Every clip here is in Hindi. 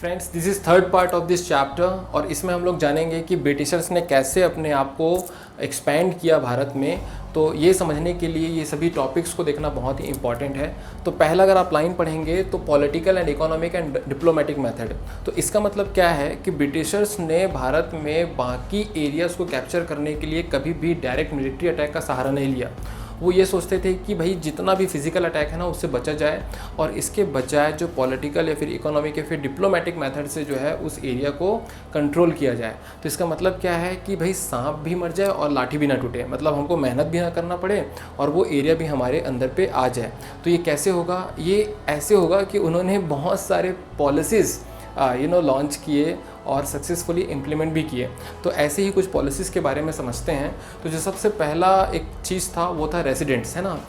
Friends, this is third part of this chapter और इसमें हम लोग जानेंगे कि ब्रिटिशर्स ने कैसे अपने आप को एक्सपैंड किया भारत में। तो ये समझने के लिए ये सभी टॉपिक्स को देखना बहुत ही इंपॉर्टेंट है। तो पहला अगर आप लाइन पढ़ेंगे तो political and economic and diplomatic method. तो इसका मतलब क्या है कि ब्रिटिशर्स ने भारत में बाकी एरियाज़ को कैप्चर करने के लिए कभी भी डायरेक्ट मिलिट्री अटैक का सहारा नहीं लिया। वो ये सोचते थे कि भाई जितना भी फिजिकल अटैक है ना उससे बचा जाए और इसके बजाय जो पॉलिटिकल या फिर इकोनॉमिक या फिर डिप्लोमेटिक मेथड से जो है उस एरिया को कंट्रोल किया जाए। तो इसका मतलब क्या है कि भाई सांप भी मर जाए और लाठी भी ना टूटे, मतलब हमको मेहनत भी ना करना पड़े और वो एरिया भी हमारे अंदर पे आ जाए। तो ये कैसे होगा? ये ऐसे होगा कि उन्होंने बहुत सारे पॉलिसीज़ लॉन्च किए और सक्सेसफुली इम्प्लीमेंट भी किए। तो ऐसे ही कुछ पॉलिसीज़ के बारे में समझते हैं। तो जो सबसे पहला एक चीज़ था वो था रेसिडेंट्स, है ना।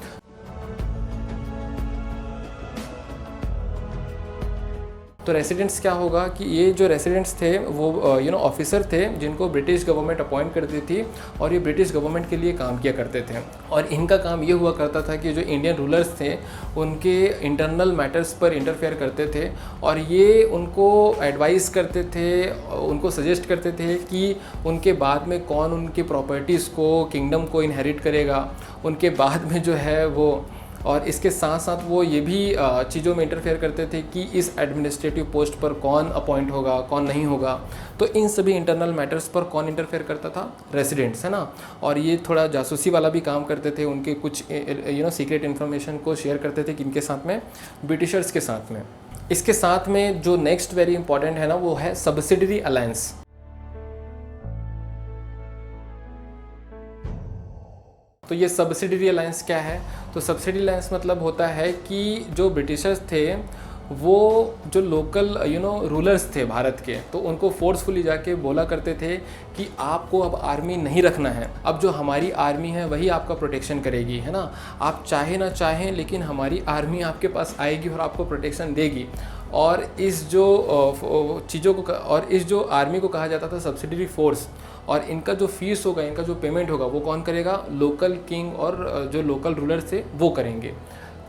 तो रेसिडेंट्स क्या होगा कि ये जो रेसिडेंट्स थे वो ऑफिसर थे जिनको ब्रिटिश गवर्नमेंट अपॉइंट करती थी और ये ब्रिटिश गवर्नमेंट के लिए काम किया करते थे। और इनका काम ये हुआ करता था कि जो इंडियन रूलर्स थे उनके इंटरनल मैटर्स पर इंटरफेयर करते थे और ये उनको एडवाइस करते थे, उनको सजेस्ट करते थे कि उनके बाद में कौन उनकी प्रॉपर्टीज़ को, किंगडम को इनहेरिट करेगा उनके बाद में जो है वो। और इसके साथ साथ वो ये भी चीज़ों में इंटरफेयर करते थे कि इस एडमिनिस्ट्रेटिव पोस्ट पर कौन अपॉइंट होगा, कौन नहीं होगा। तो इन सभी इंटरनल मैटर्स पर कौन इंटरफेयर करता था? रेसिडेंट्स, है ना। और ये थोड़ा जासूसी वाला भी काम करते थे, उनके कुछ सीक्रेट इन्फॉर्मेशन को शेयर करते थे किनके साथ में? ब्रिटिशर्स के साथ में। इसके साथ में जो नेक्स्ट वेरी इंपॉर्टेंट है ना वो है सब्सिडरी अलायंस। तो ये सब्सिडरी अलायंस क्या है? तो सब्सिडरी अलायंस मतलब होता है कि जो ब्रिटिशर्स थे वो जो लोकल रूलर्स थे भारत के, तो उनको फोर्सफुली जाके बोला करते थे कि आपको अब आर्मी नहीं रखना है, अब जो हमारी आर्मी है वही आपका प्रोटेक्शन करेगी, है ना। आप चाहे ना चाहें लेकिन हमारी आर्मी आपके पास आएगी और आपको प्रोटेक्शन देगी। और इस जो चीज़ों को और इस जो आर्मी को कहा जाता था सब्सिडरी फोर्स। और इनका जो फीस होगा, इनका जो पेमेंट होगा वो कौन करेगा? लोकल किंग और जो लोकल रूलर्स थे वो करेंगे।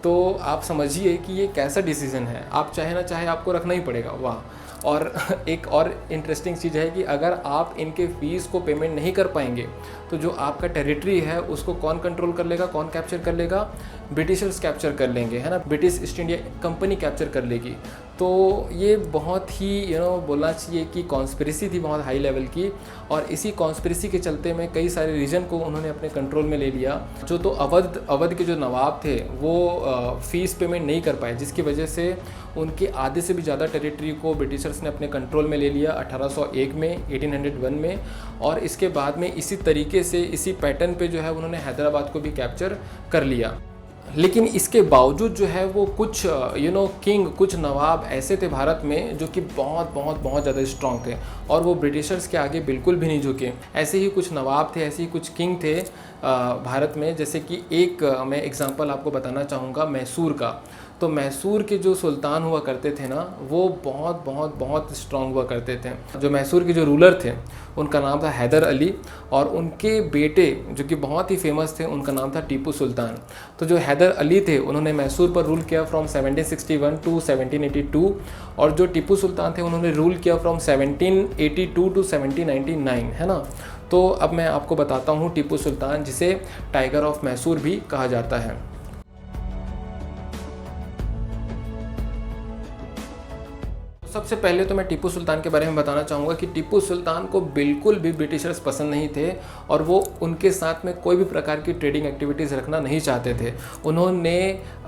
तो आप समझिए कि ये कैसा डिसीज़न है, आप चाहे ना चाहे आपको रखना ही पड़ेगा। वाह। और एक और इंटरेस्टिंग चीज़ है कि अगर आप इनके फ़ीस को पेमेंट नहीं कर पाएंगे तो जो आपका टेरिटरी है उसको कौन कंट्रोल कर लेगा, कौन कैप्चर कर लेगा? ब्रिटिशर्स कैप्चर कर लेंगे, है ना। British east India company capture कर लेगी। तो ये बहुत ही बोलना चाहिए कि कॉन्स्पिरेसी थी बहुत हाई लेवल की। और इसी कॉन्स्पिरेसी के चलते में कई सारे रीजन को उन्होंने अपने कंट्रोल में ले लिया। तो अवध के जो नवाब थे वो फ़ीस पेमेंट नहीं कर पाए, जिसकी वजह से उनके आधे से भी ज़्यादा टेरिटरी को ब्रिटिशर्स ने अपने कंट्रोल में ले लिया 1801 में, 1801 में। और इसके बाद में इसी तरीके से, इसी पैटर्न पे जो है उन्होंने हैदराबाद को भी कैप्चर कर लिया। लेकिन इसके बावजूद जो है वो कुछ किंग, कुछ नवाब ऐसे थे भारत में जो कि बहुत बहुत बहुत ज़्यादा स्ट्रॉन्ग थे और वो ब्रिटिशर्स के आगे बिल्कुल भी नहीं झुके। ऐसे ही कुछ नवाब थे, ऐसे ही कुछ किंग थे भारत में। जैसे कि एक मैं एग्जांपल आपको बताना चाहूँगा मैसूर का। तो मैसूर के जो सुल्तान हुआ करते थे ना वो बहुत बहुत बहुत स्ट्रॉन्ग हुआ करते थे। जो मैसूर के जो रूलर थे उनका नाम था हैदर अली और उनके बेटे जो कि बहुत ही फेमस थे उनका नाम था टीपू सुल्तान। तो जो हैदर अली थे उन्होंने मैसूर पर रूल किया फ्रॉम 1761 टू 1782 और जो टीपू सुल्तान थे उन्होंने रूल किया फ्रॉम 1782 टू 1799, है ना। तो अब मैं आपको बताता हूँ टीपू सुल्तान, जिसे टाइगर ऑफ मैसूर भी कहा जाता है। सबसे पहले तो मैं टीपू सुल्तान के बारे में बताना चाहूँगा कि टीपू सुल्तान को बिल्कुल भी ब्रिटिशर्स पसंद नहीं थे और वो उनके साथ में कोई भी प्रकार की ट्रेडिंग एक्टिविटीज़ रखना नहीं चाहते थे। उन्होंने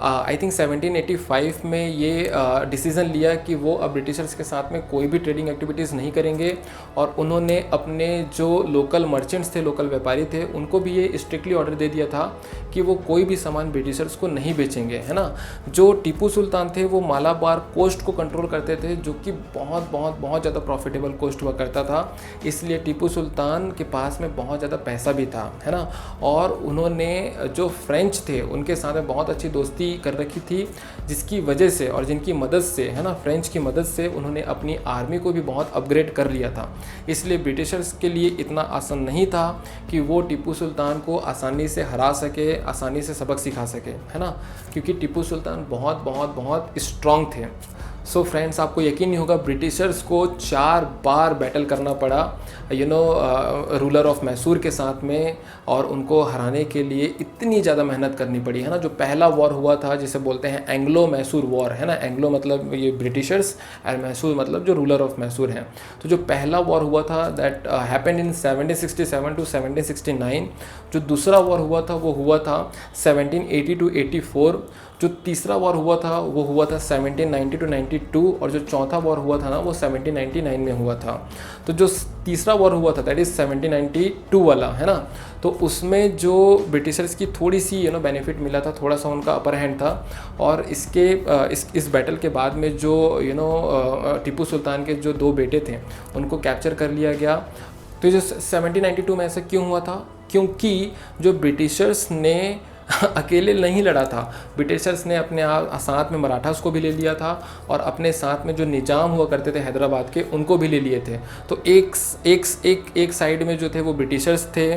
आई थिंक 1785 में ये डिसीज़न लिया कि वो अब ब्रिटिशर्स के साथ में कोई भी ट्रेडिंग एक्टिविटीज़ नहीं करेंगे। और उन्होंने अपने जो लोकल मर्चेंट्स थे, लोकल व्यापारी थे, उनको भी ये स्ट्रिक्टली ऑर्डर दे दिया था कि वो कोई भी सामान ब्रिटिशर्स को नहीं बेचेंगे, है ना। जो टीपू सुल्तान थे वो मालाबार कोस्ट को कंट्रोल करते थे जो कि बहुत बहुत बहुत ज़्यादा प्रॉफिटेबल कोस्ट हुआ करता था। इसलिए टीपू सुल्तान के पास में बहुत ज़्यादा पैसा भी था, है ना। और उन्होंने जो फ्रेंच थे उनके साथ में बहुत अच्छी दोस्ती कर रखी थी, जिसकी वजह से और जिनकी मदद से, है ना, फ्रेंच की मदद से उन्होंने अपनी आर्मी को भी बहुत अपग्रेड कर लिया था। इसलिए ब्रिटिशर्स के लिए इतना आसान नहीं था कि वो टीपू सुल्तान को आसानी से हरा सके, आसानी से सबक सिखा सके, है ना, क्योंकि टीपू सुल्तान बहुत बहुत बहुत स्ट्रॉन्ग थे। सो फ्रेंड्स, आपको यकीन नहीं होगा, ब्रिटिशर्स को 4 बार बैटल करना पड़ा रूलर ऑफ मैसूर के साथ में, और उनको हराने के लिए इतनी ज़्यादा मेहनत करनी पड़ी, है ना। जो पहला वॉर हुआ था जिसे बोलते हैं एंग्लो मैसूर वॉर, है ना। एंग्लो मतलब ये ब्रिटिशर्स, और मैसूर मतलब जो रूलर ऑफ मैसूर हैं। तो जो पहला वॉर हुआ था दैट हैपेंड इन 1767 टू 1769। जो दूसरा वॉर हुआ था वो हुआ था 1780 टू 84। जो तीसरा वॉर हुआ था वो हुआ था 1790 टू 92, और जो चौथा वॉर हुआ था ना वो 1799 में हुआ था। तो जो तीसरा वॉर हुआ था दैट इज़ 1792 वाला, है ना। तो उसमें जो ब्रिटिशर्स की थोड़ी सी बेनिफिट मिला था, थोड़ा सा उनका अपर हैंड था। और इस बैटल के बाद में जो टीपू सुल्तान के जो 2 बेटे थे उनको कैप्चर कर लिया गया। तो जो 1792 में ऐसा क्यों हुआ था? क्योंकि जो ब्रिटिशर्स ने अकेले नहीं लड़ा था, ब्रिटिशर्स ने अपने साथ में मराठास को भी ले लिया था, और अपने साथ में जो निजाम हुआ करते थे हैदराबाद के उनको भी ले लिए थे। तो एक साइड में जो थे वो ब्रिटिशर्स थे,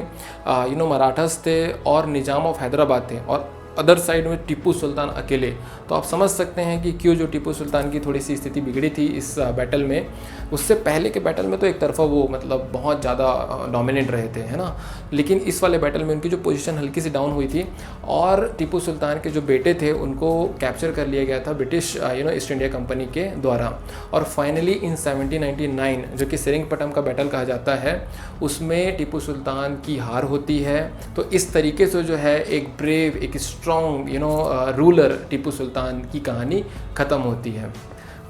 मराठास थे और निजाम ऑफ हैदराबाद थे, और अदर साइड में टीपू सुल्तान अकेले। तो आप समझ सकते हैं कि क्यों जो टीपू सुल्तान की थोड़ी सी स्थिति बिगड़ी थी इस बैटल में। उससे पहले के बैटल में तो एक तरफा वो मतलब बहुत ज़्यादा डोमिनेट रहे थे, है ना। लेकिन इस वाले बैटल में उनकी जो पोजीशन हल्की सी डाउन हुई थी, और टीपू सुल्तान के जो बेटे थे उनको कैप्चर कर लिया गया था ब्रिटिश ईस्ट इंडिया कंपनी के द्वारा। और फाइनली इन 1799 जो कि सेरिंगपटम का बैटल कहा जाता है, उसमें टीपू सुल्तान की हार होती है। तो इस तरीके से जो है एक ब्रेव, एक स्ट्रॉन्ग रूलर टीपू सुल्तान की कहानी ख़त्म होती है।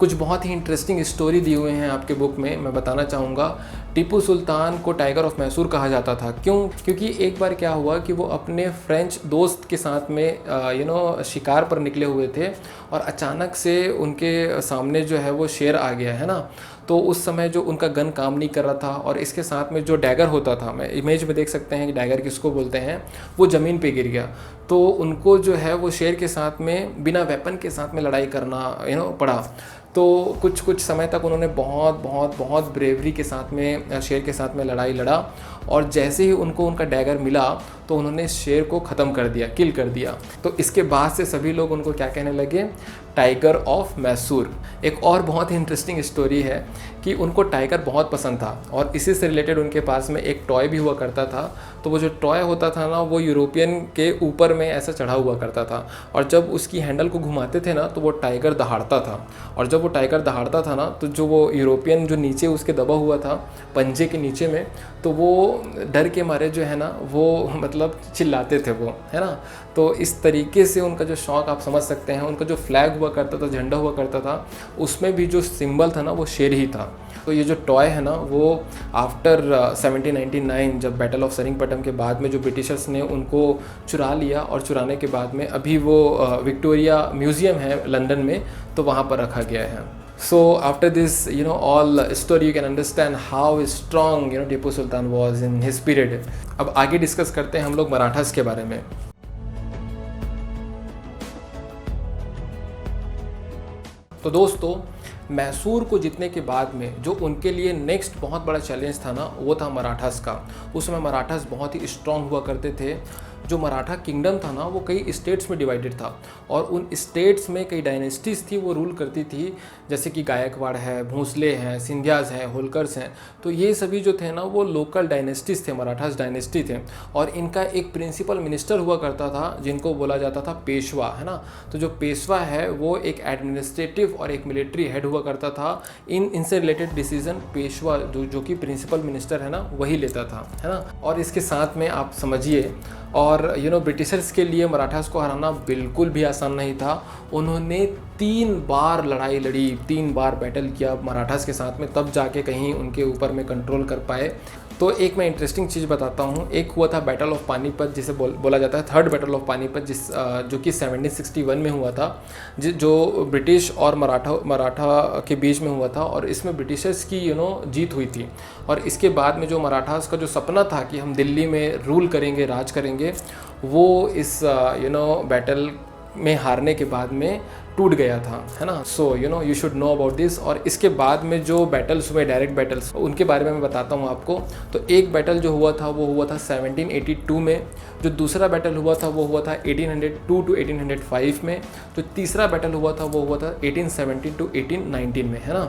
कुछ बहुत ही इंटरेस्टिंग स्टोरी दी हुए हैं आपके बुक में, मैं बताना चाहूँगा। टीपू सुल्तान को टाइगर ऑफ मैसूर कहा जाता था, क्यों? क्योंकि एक बार क्या हुआ कि वो अपने फ्रेंच दोस्त के साथ में शिकार पर निकले हुए थे, और अचानक से उनके सामने जो है वो शेर आ गया, है ना। तो उस समय जो उनका गन काम नहीं कर रहा था, और इसके साथ में जो डैगर होता था, मैं इमेज में देख सकते हैं कि डैगर किसको बोलते हैं, वो ज़मीन पे गिर गया। तो उनको जो है वो शेर के साथ में बिना वेपन के साथ में लड़ाई करना पड़ा। तो कुछ समय तक उन्होंने बहुत ब्रेवरी के साथ में शेर के साथ में लड़ाई लड़ा, और जैसे ही उनको उनका डैगर मिला तो उन्होंने शेर को ख़त्म कर दिया, किल कर दिया। तो इसके बाद से सभी लोग उनको क्या कहने लगे? Tiger of Mysore. एक और बहुत ही इंटरेस्टिंग स्टोरी है कि उनको टाइगर बहुत पसंद था, और इसी से रिलेटेड उनके पास में एक टॉय भी हुआ करता था। तो वो जो टॉय होता था ना, वो यूरोपियन के ऊपर में ऐसा चढ़ा हुआ करता था, और जब उसकी हैंडल को घुमाते थे ना तो वो टाइगर दहाड़ता था। और जब वो टाइगर दहाड़ता था ना, तो जो वो यूरोपियन जो नीचे उसके दबा हुआ था पंजे के नीचे में, तो वो डर के मारे जो है ना वो मतलब चिल्लाते थे वो, है ना। तो इस तरीके से उनका जो शौक़ आप समझ सकते हैं। उनका जो फ्लैग हुआ करता था, झंडा हुआ करता था, उसमें भी जो सिंबल था ना वो शेर ही था। तो ये जो टॉय है ना वो आफ्टर 1799 जब बैटल ऑफ सेरिंगपटम के बाद में जो ब्रिटिशर्स ने उनको चुरा लिया, और चुराने के बाद में अभी वो विक्टोरिया म्यूज़ियम है लंदन में, तो वहाँ पर रखा गया है। So after this all story you can understand how strong Tipu Sultan was in his period. अब आगे डिस्कस करते हैं हम लोग मराठास के बारे में। तो दोस्तों, मैसूर को जीतने के बाद में जो उनके लिए नेक्स्ट बहुत बड़ा चैलेंज था ना, वो था मराठास का। उस समय मराठास बहुत ही स्ट्रांग हुआ करते थे। जो मराठा किंगडम था ना वो कई स्टेट्स में डिवाइडेड था, और उन स्टेट्स में कई डायनेस्टीज़ थी वो रूल करती थी, जैसे कि गायकवाड़ है, भोंसले हैं, सिंधियाज़ हैं, होलकर्स हैं। तो ये सभी जो थे ना वो लोकल डायनेस्टीज़ थे, मराठास डायनेस्टी थे, और इनका एक प्रिंसिपल मिनिस्टर हुआ करता था जिनको बोला जाता था पेशवा, है ना। तो जो पेशवा है वो एक एडमिनिस्ट्रेटिव और एक मिलिट्री हेड हुआ करता था। इनसे रिलेटेड डिसीजन पेशवा जो कि प्रिंसिपल मिनिस्टर है ना वही लेता था, है ना। और इसके साथ में आप समझिए, और ब्रिटिशर्स के लिए मराठास को हराना बिल्कुल भी आसान नहीं था। उन्होंने 3 बार लड़ाई लड़ी, 3 बार बैटल किया मराठास के साथ में, तब जाके कहीं उनके ऊपर में कंट्रोल कर पाए। तो एक मैं इंटरेस्टिंग चीज़ बताता हूँ। एक हुआ था बैटल ऑफ पानीपत, जिसे बोला जाता है थर्ड बैटल ऑफ पानीपत, जो कि 1761 में हुआ था, जो ब्रिटिश और मराठा के बीच में हुआ था, और इसमें ब्रिटिशर्स की जीत हुई थी। और इसके बाद में जो मराठास का जो सपना था कि हम दिल्ली में रूल करेंगे, राज करेंगे, वो इस बैटल में हारने के बाद में टूट गया था, है ना। So you should know about this. और इसके बाद में जो बैटल्स हुए, डायरेक्ट बैटल्स, उनके बारे में मैं बताता हूँ आपको। तो एक बैटल जो हुआ था वो हुआ था 1782 में, जो दूसरा बैटल हुआ था वो हुआ था 1802 टू 1805 में, जो तीसरा बैटल हुआ था वो हुआ था 1870 टू 1819 में, है ना।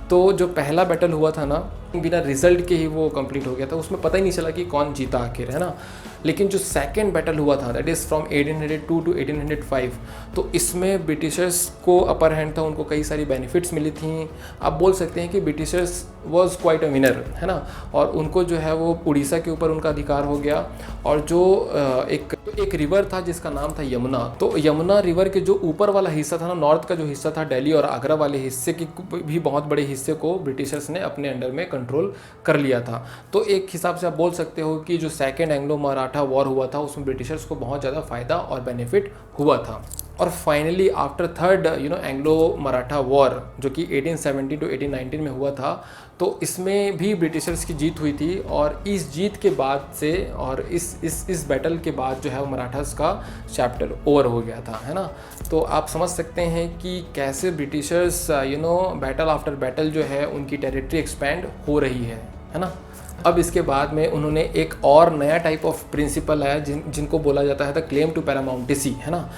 तो जो पहला बैटल हुआ था ना, बिना रिजल्ट के ही वो कंप्लीट हो गया था, उसमें पता ही नहीं चला कि कौन जीता आखिर, है ना। लेकिन जो सेकंड बैटल हुआ था, दैट इज़ फ्रॉम 1802 टू 1805, तो इसमें ब्रिटिशर्स को अपर हैंड था, उनको कई सारी बेनिफिट्स मिली थी। आप बोल सकते हैं कि Britishers was quite a winner, है ना। और उनको जो है वो उड़ीसा के ऊपर उनका अधिकार हो गया। और जो एक रिवर था जिसका नाम था यमुना, तो यमुना रिवर के जो ऊपर वाला हिस्सा था ना, नॉर्थ का जो हिस्सा था, दिल्ली और आगरा वाले हिस्से की भी बहुत बड़े हिस्से को ब्रिटिशर्स ने अपने अंडर में कंट्रोल कर लिया था। तो एक हिसाब से आप बोल सकते हो कि जो सेकेंड एंग्लो मराठा वॉर हुआ था उसमें ब्रिटिशर्स को बहुत ज़्यादा फ़ायदा और बेनिफिट हुआ था। और finally after third Anglo Maratha war, जो कि 1870 टू 1819 में हुआ था, तो इसमें भी ब्रिटिशर्स की जीत हुई थी। और इस जीत के बाद से और इस बैटल के बाद जो है वो मराठास का चैप्टर ओवर हो गया था, है ना। तो आप समझ सकते हैं कि कैसे ब्रिटिशर्स बैटल आफ्टर बैटल जो है उनकी टेरिटरी एक्सपैंड हो रही है ना। अब इसके बाद में उन्होंने एक और नया टाइप ऑफ प्रिंसिपल है जिनको बोला जाता है द क्लेम टू पैरामाउंटेसी, है ना।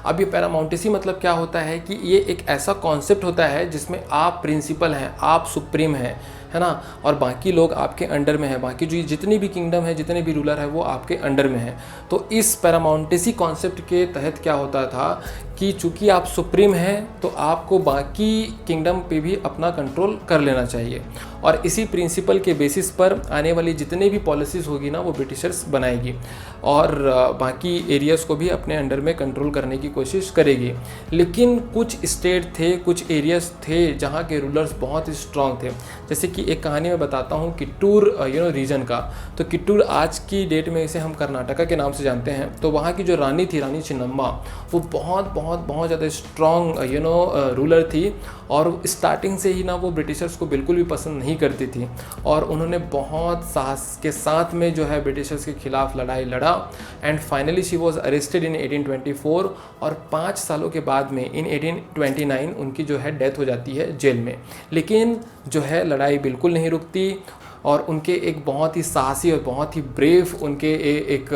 अब ये पैरामाउंटेसी मतलब क्या होता है कि ये एक ऐसा कॉन्सेप्ट होता है जिसमें आप प्रिंसिपल हैं, आप सुप्रीम हैं, है ना, और बाकी लोग आपके अंडर में हैं। बाकी जो जितनी भी किंगडम है, जितने भी रूलर है, वो आपके अंडर में हैं। तो इस पैरामाउंटेसी कॉन्सेप्ट के तहत क्या होता था कि चूंकि आप सुप्रीम हैं तो आपको बाकी किंगडम पे भी अपना कंट्रोल कर लेना चाहिए। और इसी प्रिंसिपल के बेसिस पर आने वाली जितने भी पॉलिसीज़ होगी ना, वो ब्रिटिशर्स बनाएगी और बाकी एरियाज़ को भी अपने अंडर में कंट्रोल करने की कोशिश करेगी। लेकिन कुछ स्टेट थे, कुछ एरियाज़ थे जहाँ के रूलर्स बहुत ही स्ट्रॉन्ग थे। जैसे कि एक कहानी मैं बताता हूँ किट्टूर रीजन का। तो किट्टूर आज की डेट में इसे हम कर्नाटका के नाम से जानते हैं। तो वहाँ की जो रानी थी, रानी चिन्नम्मा, वो बहुत ज़्यादा स्ट्रॉन्ग रूलर थी। और स्टार्टिंग से ही ना वो ब्रिटिशर्स को बिल्कुल भी पसंद नहीं करती थी। और उन्होंने बहुत साहस के साथ में जो है ब्रिटिशर्स के खिलाफ लड़ाई लड़ा। And finally she was arrested in 1824। और 5 सालों के बाद में इन 1829 उनकी जो है डेथ हो जाती है जेल में। लेकिन जो है लड़ाई बिल्कुल नहीं रुकती। और उनके एक बहुत ही साहसी और बहुत ही ब्रेव उनके एक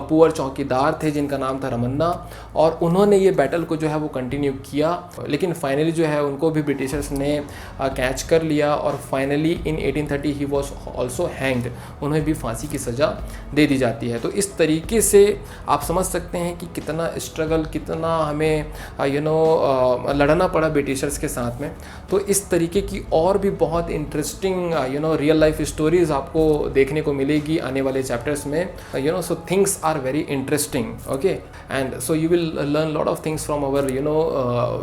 पुअर चौकीदार थे जिनका नाम था रमन्ना। और उन्होंने ये बैटल को जो है वो कंटिन्यू किया। लेकिन फाइनली जो है उनको भी ब्रिटिशर्स ने कैच कर लिया। और finally in 1830 he was also hanged, उन्हें भी फांसी की सज़ा दे दी जाती है। तो इस तरीके से आप समझ सकते हैं कि कितना स्ट्रगल, कितना हमें लड़ना पड़ा ब्रिटिशर्स के साथ में। तो इस तरीके की और भी बहुत इंटरेस्टिंग रियल लाइफ स्टोरीज आपको देखने को मिलेगी आने वाले चैप्टर्स में। So things are very interesting, okay. And so you will learn lot of things from our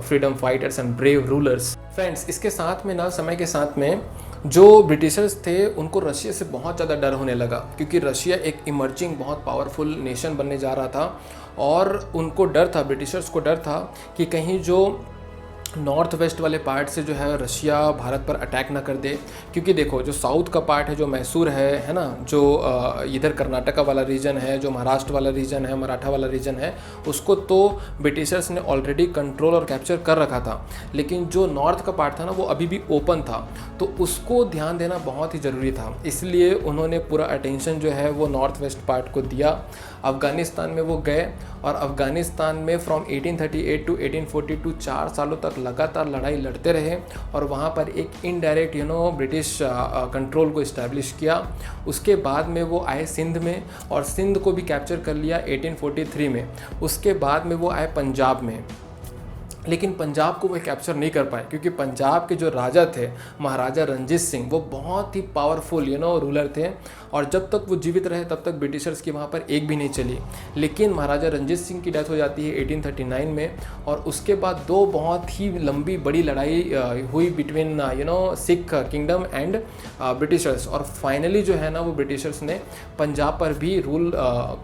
freedom fighters and brave rulers. Friends, इसके साथ में ना समय के साथ में जो ब्रिटिशर्स थे उनको रशिया से बहुत ज़्यादा डर होने लगा, क्योंकि रशिया एक इमर्जिंग बहुत पावरफुल नेशन बनने जा रहा था। और उनको डर था, ब्रिटिशर्स को डर था कि कहीं जो नॉर्थ वेस्ट वाले पार्ट से जो है रशिया भारत पर अटैक ना कर दे। क्योंकि देखो, जो साउथ का पार्ट है, जो मैसूर है ना, जो इधर कर्नाटका वाला रीजन है, जो महाराष्ट्र वाला रीजन है, मराठा वाला रीजन है, उसको तो ब्रिटिशर्स ने ऑलरेडी कंट्रोल और कैप्चर कर रखा था। लेकिन जो नॉर्थ का पार्ट था ना, वो अभी भी ओपन था। तो उसको ध्यान देना बहुत ही ज़रूरी था। इसलिए उन्होंने पूरा अटेंशन जो है वो नॉर्थ वेस्ट पार्ट को दिया। अफ़गानिस्तान में वो गए और अफ़गानिस्तान में फ्रॉम 1838 टू 1842 4 सालों तक लगातार लड़ाई लड़ते रहे। और वहाँ पर एक इनडायरेक्ट ब्रिटिश कंट्रोल को इस्टेब्लिश किया। उसके बाद में वो आए सिंध में, और सिंध को भी कैप्चर कर लिया 1843 में। उसके बाद में वो आए पंजाब में। लेकिन पंजाब को वो कैप्चर नहीं कर पाए, क्योंकि पंजाब के जो राजा थे महाराजा रंजीत सिंह, वो बहुत ही पावरफुल रूलर थे। और जब तक वो जीवित रहे तब तक ब्रिटिशर्स की वहाँ पर एक भी नहीं चली। लेकिन महाराजा रंजीत सिंह की डेथ हो जाती है 1839 में। और उसके बाद 2 बहुत ही लंबी बड़ी लड़ाई हुई between Sikh kingdom and Britishers. और फाइनली जो है ना वो ब्रिटिशर्स ने पंजाब पर भी रूल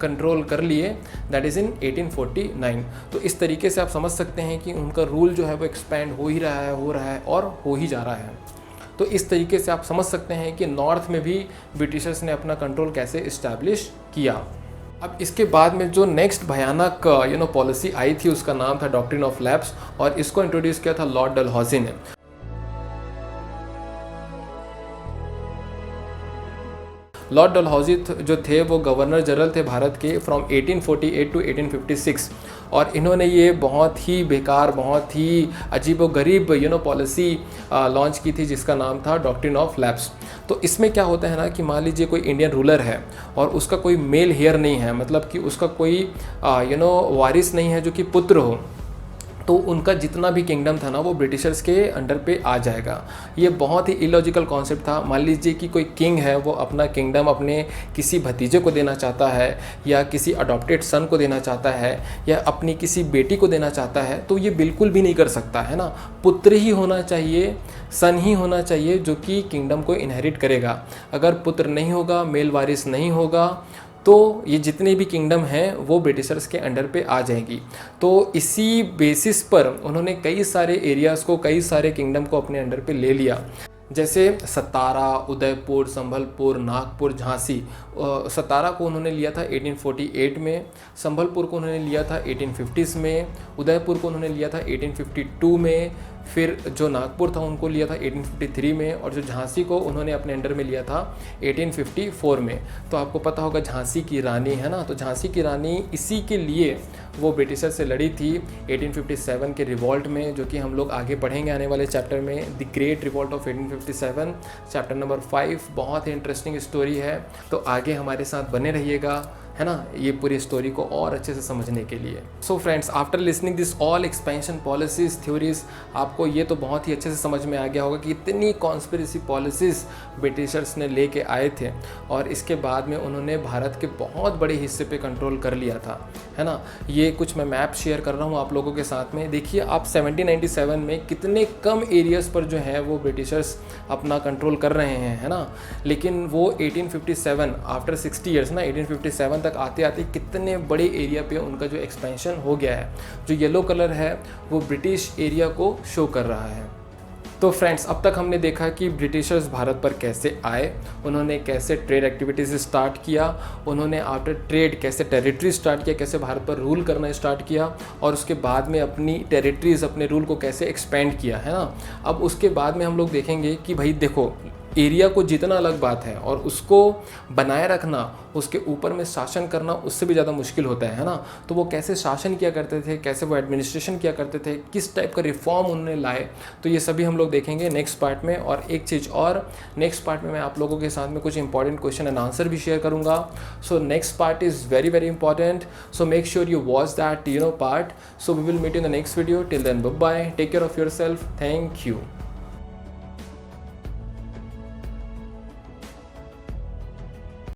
कंट्रोल कर लिए, दैट इज़ इन 1849। तो इस तरीके से आप समझ सकते हैं कि उनका रूल जो है वो एक्सपैंड हो ही रहा है, हो रहा है और हो ही जा रहा है। तो इस तरीके से आप समझ सकते हैं कि नॉर्थ में भी ब्रिटिशर्स ने अपना कंट्रोल कैसे इस्टेब्लिश किया। अब इसके बाद में जो नेक्स्ट भयानक पॉलिसी आई थी उसका नाम था डॉक्ट्रिन ऑफ लैप्स, और इसको इंट्रोड्यूस किया था लॉर्ड डलहौजी ने। लॉर्ड डलहौजी जो थे वो गवर्नर जनरल थे भारत के फ्रॉम 1848 टू 1856, और इन्होंने ये बहुत ही बेकार, बहुत ही अजीबोगरीब पॉलिसी लॉन्च की थी जिसका नाम था डॉक्ट्रिन ऑफ लैप्स। तो इसमें क्या होता है ना कि मान लीजिए कोई इंडियन रूलर है और उसका कोई मेल हेयर नहीं है, मतलब कि उसका कोई वारिस नहीं है जो कि पुत्र हो, तो उनका जितना भी किंगडम था ना वो ब्रिटिशर्स के अंडर पे आ जाएगा। ये बहुत ही इलॉजिकल कॉन्सेप्ट था। मान लीजिए कि कोई किंग है, वो अपना किंगडम अपने किसी भतीजे को देना चाहता है, या किसी अडॉप्टेड सन को देना चाहता है, या अपनी किसी बेटी को देना चाहता है, तो ये बिल्कुल भी नहीं कर सकता है ना। पुत्र ही होना चाहिए, सन ही होना चाहिए जो कि किंगडम को इनहेरिट करेगा। अगर पुत्र नहीं होगा, मेल वारिस नहीं होगा, तो ये जितने भी किंगडम हैं वो ब्रिटिशर्स के अंडर पे आ जाएंगी। तो इसी बेसिस पर उन्होंने कई सारे एरियाज़ को, कई सारे किंगडम को अपने अंडर पे ले लिया, जैसे सतारा, उदयपुर, संभलपुर, नागपुर, झांसी। सतारा को उन्होंने लिया था 1848 में, संभलपुर को उन्होंने लिया था 1850s में, उदयपुर को उन्होंने लिया था 1852 में, फिर जो नागपुर था उनको लिया था 1853 में, और जो झांसी को उन्होंने अपने अंडर में लिया था 1854 में। तो आपको पता होगा झांसी की रानी है ना, तो झांसी की रानी इसी के लिए वो ब्रिटिशर से लड़ी थी 1857 के रिवॉल्ट में, जो कि हम लोग आगे पढ़ेंगे आने वाले चैप्टर में, the great revolt of 1857, chapter number 5। बहुत ही इंटरेस्टिंग स्टोरी है, तो आगे हमारे साथ बने रहिएगा, है ना, ये पूरी स्टोरी को और अच्छे से समझने के लिए। So friends, after listening this all expansion policies, theories, आपको ये तो बहुत ही अच्छे से समझ में आ गया होगा कि इतनी कॉन्स्पिरेसी पॉलिसीज़ ब्रिटिशर्स ने लेके आए थे, और इसके बाद में उन्होंने भारत के बहुत बड़े हिस्से पे कंट्रोल कर लिया था, है ना। ये कुछ मैं मैप शेयर कर रहा हूँ आप लोगों के साथ में। देखिए आप 1797 में कितने कम एरियाज़ पर जो है वो ब्रिटिशर्स अपना कंट्रोल कर रहे हैं, है ना। लेकिन वो 1857 आफ्टर 60 ईयर्स ना, 1857 तक आते आते कितने बड़े एरिया पे उनका जो एक्सपेंशन हो गया है। जो येलो कलर है वो ब्रिटिश एरिया को शो कर रहा है। तो फ्रेंड्स, अब तक हमने देखा कि ब्रिटिशर्स भारत पर कैसे आए, उन्होंने कैसे ट्रेड एक्टिविटीज़ स्टार्ट किया, उन्होंने आफ्टर ट्रेड कैसे टेरिटरी स्टार्ट किया, कैसे भारत पर रूल करना स्टार्ट किया, और उसके बाद में अपनी टेरिटरीज़, अपने रूल को कैसे एक्सपेंड किया, है ना। अब उसके बाद में हम लोग देखेंगे कि भाई देखो, एरिया को जीतना अलग बात है, और उसको बनाए रखना, उसके ऊपर में शासन करना उससे भी ज़्यादा मुश्किल होता है ना। तो वो कैसे शासन किया करते थे, कैसे वो एडमिनिस्ट्रेशन किया करते थे, किस टाइप का रिफॉर्म उन्होंने लाए, तो ये सभी हम लोग देखेंगे नेक्स्ट पार्ट में। और एक चीज़ और, नेक्स्ट पार्ट में मैं आप लोगों के साथ में कुछ इंपॉर्टेंट क्वेश्चन एंड आंसर भी शेयर करूँगा। So next part is very very important, so make sure you watch that part. So we will meet in the next video. Till then, bye bye, take care of yourself, thank you.